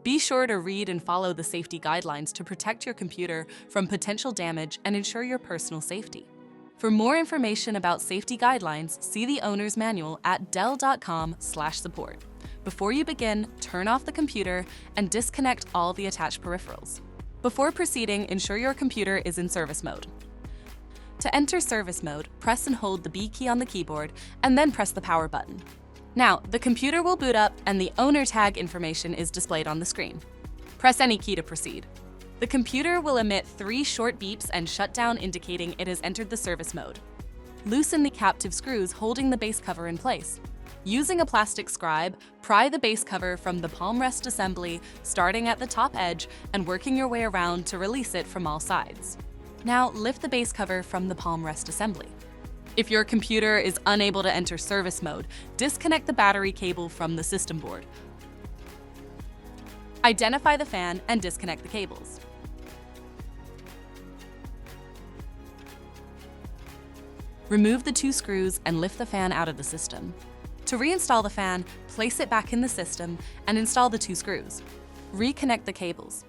Be sure to read and follow the safety guidelines to protect your computer from potential damage and ensure your personal safety. For more information about safety guidelines, see the owner's manual at dell.com/support. Before you begin, turn off the computer and disconnect all the attached peripherals. Before proceeding, ensure your computer is in service mode. To enter service mode, press and hold the B key on the keyboard and then press the power button. Now, the computer will boot up and the owner tag information is displayed on the screen. Press any key to proceed. The computer will emit 3 short beeps and shut down, indicating it has entered the service mode. Loosen the captive screws holding the base cover in place. Using a plastic scribe, pry the base cover from the palm rest assembly, starting at the top edge and working your way around to release it from all sides. Now, lift the base cover from the palm rest assembly. If your computer is unable to enter service mode, disconnect the battery cable from the system board. Identify the fan and disconnect the cables. Remove the 2 screws and lift the fan out of the system. To reinstall the fan, place it back in the system and install the 2 screws. Reconnect the cables.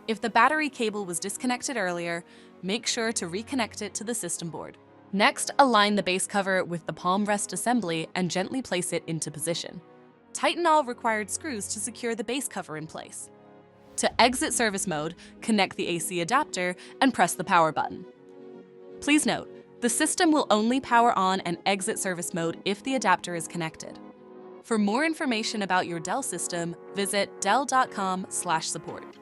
If the battery cable was disconnected earlier, make sure to reconnect it to the system board. Next, align the base cover with the palm rest assembly and gently place it into position. Tighten all required screws to secure the base cover in place. To exit service mode, connect the AC adapter and press the power button. Please note, the system will only power on and exit service mode if the adapter is connected. For more information about your Dell system, visit dell.com/support.